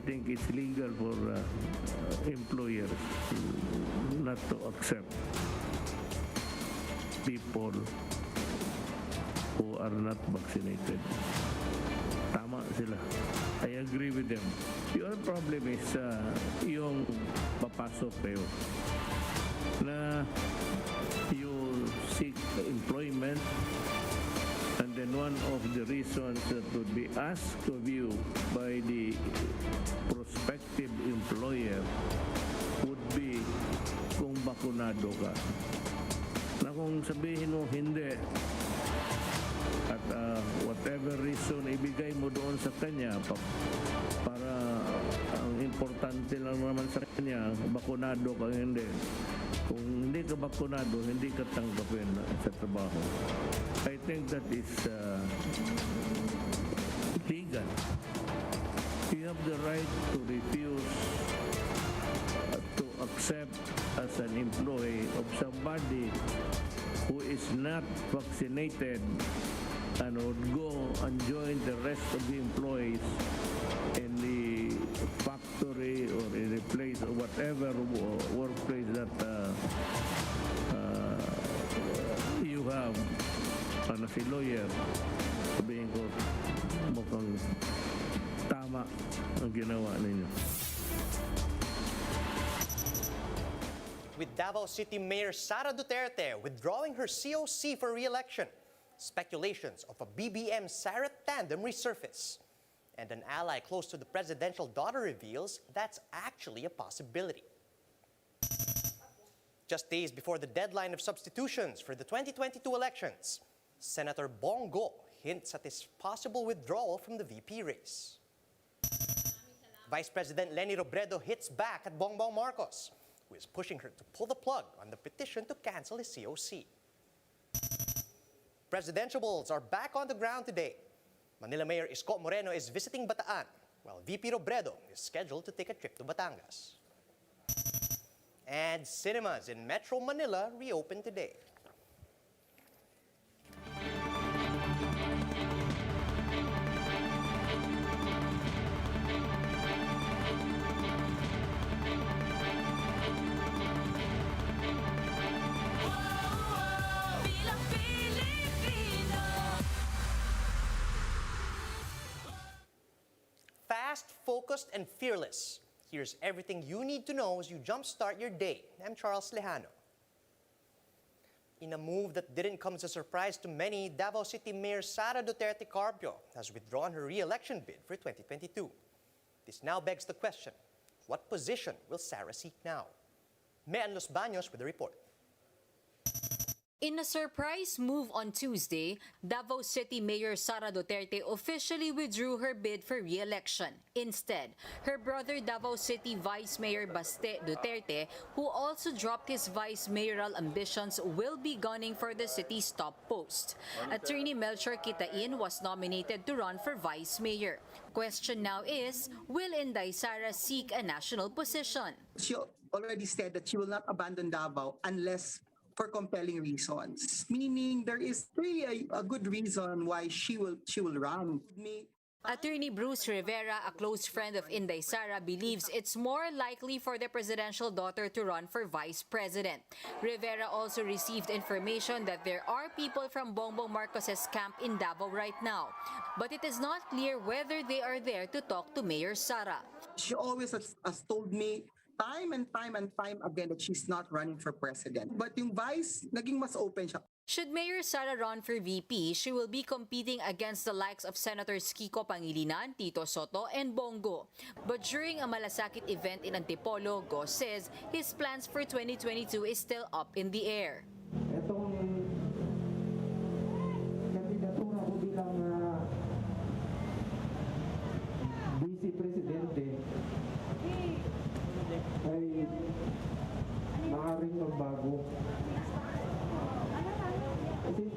think it's legal for employers not to accept people who are not vaccinated. Tama sila. I agree with them. Your problem is yung papasok kayo na you seek employment, and then one of the reasons that would be asked of you by the prospective employer would be kung bakunado ka. Na kung sabihin mo hindi, at whatever reason ibigay mo doon sa kanya para ang importante lang naman sa kanya, bakunado ka hindi. Kung hindi ka bakunado, hindi ka tanggapin sa trabaho. I think that is legal. You have the right to refuse to accept as an employee of somebody who is not vaccinated and would go and join the rest of the employees in the factory or in a place or whatever workplace that you have. Ano si lawyer, sabihin ko, mukhang tama ang ginawa ninyo. With Davao City Mayor Sara Duterte withdrawing her COC for re-election, speculations of a BBM-Sara tandem resurface. And an ally close to the presidential daughter reveals that's actually a possibility. Just days before the deadline of substitutions for the 2022 elections, Senator Bong Go hints at his possible withdrawal from the VP race. Vice President Leni Robredo hits back at Bongbong Marcos, who is pushing her to pull the plug on the petition to cancel his COC. Presidentiables are back on the ground today. Manila Mayor Isko Moreno is visiting Bataan, while VP Robredo is scheduled to take a trip to Batangas. And cinemas in Metro Manila reopen today. Fast, focused, and fearless. Here's everything you need to know as you jumpstart your day. I'm Charles Lejano. In a move that didn't come as a surprise to many, Davao City Mayor Sara Duterte Carpio has withdrawn her re-election bid for 2022. This now begs the question, what position will Sara seek now? Mean Los Baños with the report. In a surprise move on Tuesday, Davao City Mayor Sara Duterte officially withdrew her bid for re-election. Instead, her brother Davao City Vice Mayor Baste Duterte, who also dropped his vice mayoral ambitions, will be gunning for the city's top post. Attorney Melchor Kitain was nominated to run for vice mayor. Question now is, will Inday Sara seek a national position? She already said that she will not abandon Davao unless for compelling reasons, meaning there is really a good reason why she will run. Attorney Bruce Rivera, a close friend of Inday Sara, believes it's more likely for the presidential daughter to run for vice president. Rivera also received information that there are people from Bongbong Marcos's camp in Davao right now, but it is not clear whether they are there to talk to Mayor Sara. She always has told me time and time again that she's not running for president. But yung vice, naging mas open siya. Should Mayor Sara run for VP, she will be competing against the likes of Senators Kiko Pangilinan, Tito Soto, and Bong Go. But during a malasakit event in Antipolo, Go says his plans for 2022 is still up in the air. Itong kandidatura ko bilang vice presidente ay maaaring magbago. Kasi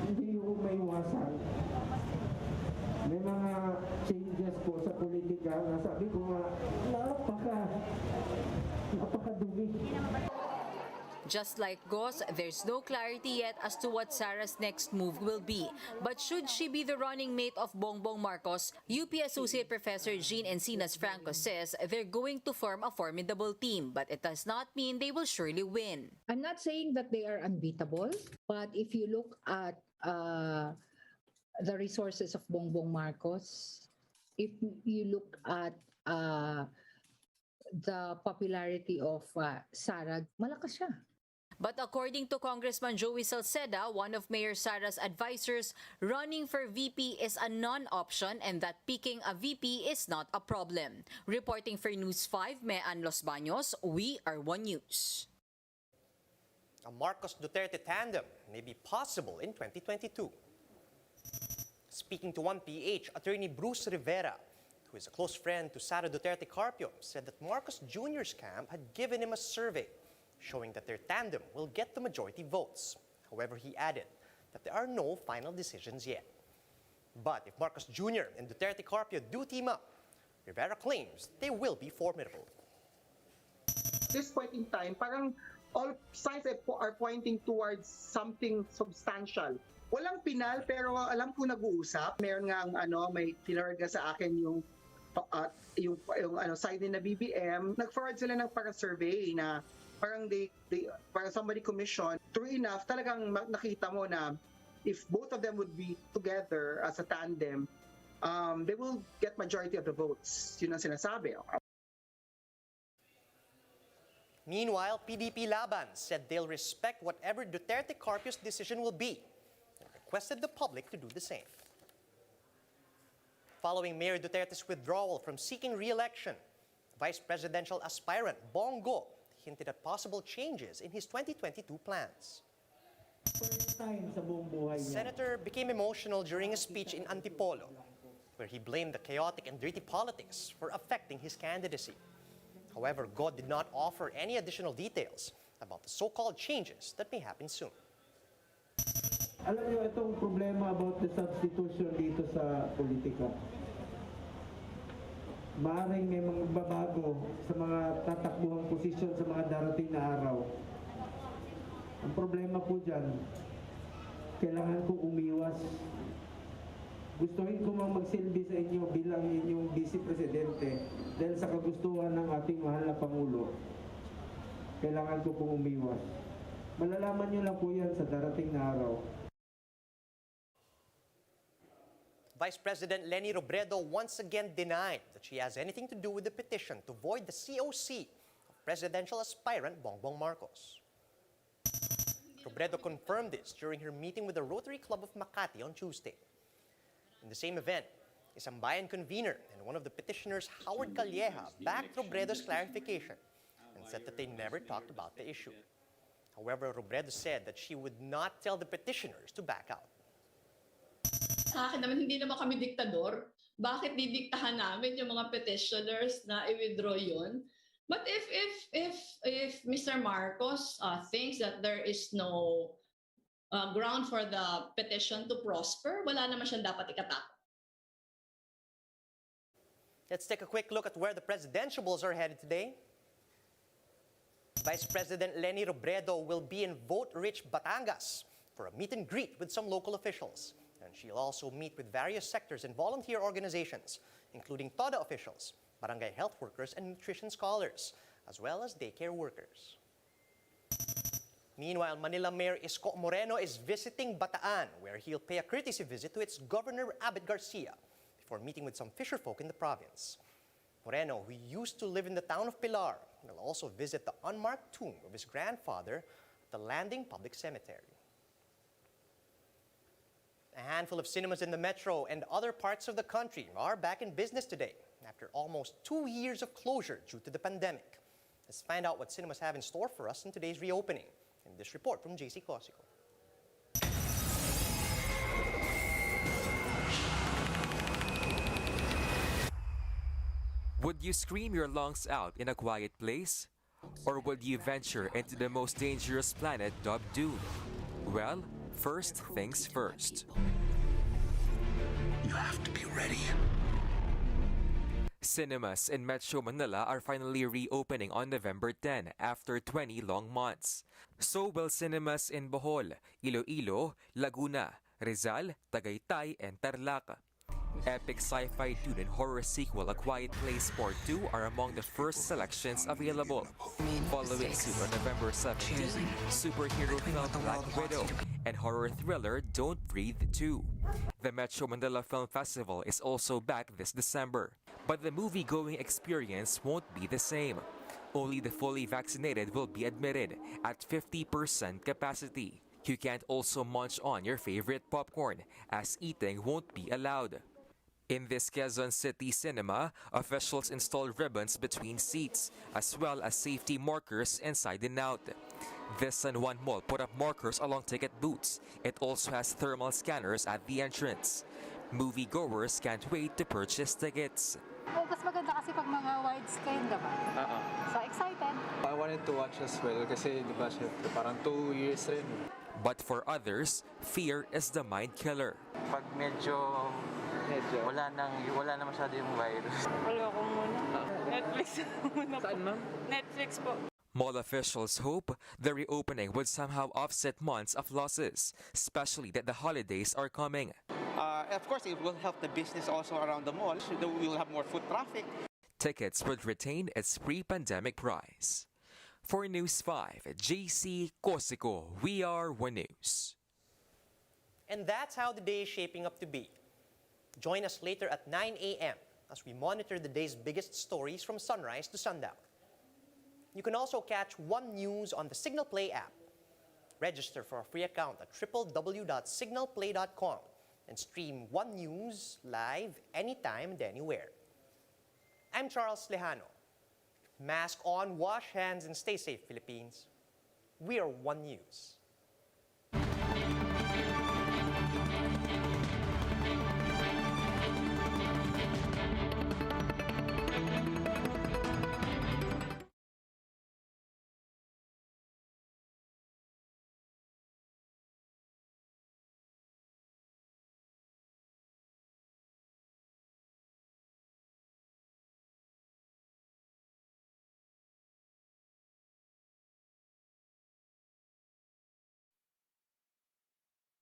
hindi ko maiwasan. May mga changes po sa politika na sabi ko nga napakadumi. Just like Goss, there's no clarity yet as to what Sara's next move will be. But should she be the running mate of Bongbong Marcos, UP Associate Professor Jean Encinas Franco says they're going to form a formidable team, but it does not mean they will surely win. I'm not saying that they are unbeatable, but if you look at the resources of Bongbong Marcos, if you look at the popularity of Sara, malakas siya. But according to Congressman Joey Salceda, one of Mayor Sara's advisors, running for VP is a non-option and that picking a VP is not a problem. Reporting for News 5, Mean Los Baños, we are One News. A Marcos-Duterte tandem may be possible in 2022. Speaking to 1PH, attorney Bruce Rivera, who is a close friend to Sara Duterte Carpio, said that Marcos Jr.'s camp had given him a survey showing that their tandem will get the majority votes. However, he added that there are no final decisions yet. But if Marcos Jr. and Duterte Carpio do team up, Rivera claims they will be formidable. This point in time, parang all signs are pointing towards something substantial. Walang pinal pero alam ko nag-uusap. Meron nga may tinarga sa akin yung side na BBM. Nag-forward sila ng parang survey na parang parang somebody commission. True enough, talagang nakita mo na if both of them would be together as a tandem, they will get majority of the votes. Yun ang sinasabi. Meanwhile, PDP Laban said they'll respect whatever Duterte Carpio's decision will be and requested the public to do the same. Following Mayor Duterte's withdrawal from seeking re-election, Vice Presidential aspirant Bong Go hinted at possible changes in his 2022 plans. First time sa buong buhay niya. Senator became emotional during a speech in Antipolo, where he blamed the chaotic and dirty politics for affecting his candidacy. However, God did not offer any additional details about the so-called changes that may happen soon. Alam niyo, itong problema about the substitution dito sa politika. Maaaring may mga babago sa mga tatakbuhang posisyon sa mga darating na araw. Ang problema po dyan, kailangan ko umiwas. Gustuhin ko mang magsilbi sa inyo bilang inyong Vice Presidente dahil sa kagustuhan ng ating mahal na Pangulo. Kailangan ko pong umiwas. Malalaman nyo lang po yan sa darating na araw. Vice President Leni Robredo once again denied that she has anything to do with the petition to void the COC of presidential aspirant Bongbong Marcos. Robredo confirmed this during her meeting with the Rotary Club of Makati on Tuesday. In the same event, isang bayan convener and one of the petitioners, Howard Calleja, backed Robredo's clarification and said that they never talked about the issue. However, Robredo said that she would not tell the petitioners to back out. Sa akin naman, hindi naman kami diktador. Bakit didiktahan namin yung mga petitioners na i-withdraw yun? But if Mr. Marcos thinks that there is no ground for the petition to prosper, wala naman siyang dapat ikatakot. Let's take a quick look at where the presidentiables are headed today. Vice President Leni Robredo will be in vote-rich Batangas for a meet and greet with some local officials. And she'll also meet with various sectors and volunteer organizations, including TODA officials, barangay health workers, and nutrition scholars, as well as daycare workers. Meanwhile, Manila Mayor Isko Moreno is visiting Bataan, where he'll pay a courtesy visit to its Governor Abet Garcia before meeting with some fisherfolk in the province. Moreno, who used to live in the town of Pilar, will also visit the unmarked tomb of his grandfather at the Landing Public Cemetery. A handful of cinemas in the metro and other parts of the country are back in business today after almost 2 years of closure due to the pandemic. Let's find out what cinemas have in store for us in today's reopening in this report from JC Cosico. Would you scream your lungs out in a quiet place? Or would you venture into the most dangerous planet dubbed Dune? Well, first things first. You have to be ready. Cinemas in Metro Manila are finally reopening on November 10 after 20 long months. So will cinemas in Bohol, Iloilo, Laguna, Rizal, Tagaytay, and Tarlac. Epic sci-fi tune and horror sequel A Quiet Place Part 2 are among the first selections available. Following suit on November 17, superhero film Black Widow and horror thriller Don't Breathe 2. The Metro Manila Film Festival is also back this December, but the movie-going experience won't be the same. Only the fully vaccinated will be admitted at 50% capacity. You can't also munch on your favorite popcorn, as eating won't be allowed. In this Quezon City cinema, officials installed ribbons between seats, as well as safety markers inside and out. This San Juan Mall put up markers along ticket booths. It also has thermal scanners at the entrance. Moviegoers can't wait to purchase tickets. Well, mas maganda kasi pag mga widescreen, diba? So excited. I wanted to watch as well kasi di ba syempre parang 2 years rin. But for others, fear is the mind killer. Pag medyo wala na masyado yung virus. Wala ko muna. Netflix muna po. Saan ma'am? Netflix po. Mall officials hope the reopening would somehow offset months of losses, especially that the holidays are coming. Of course, it will help the business also around the mall. So we will have more foot traffic. Tickets would retain its pre-pandemic price. For News 5, JC Cosico, we are One News. And that's how the day is shaping up to be. Join us later at 9 a.m. as we monitor the day's biggest stories from sunrise to sundown. You can also catch One News on the Signal Play app. Register for a free account at www.signalplay.com and stream One News live anytime and anywhere. I'm Charles Lejano. Mask on, wash hands, and stay safe, Philippines. We are One News.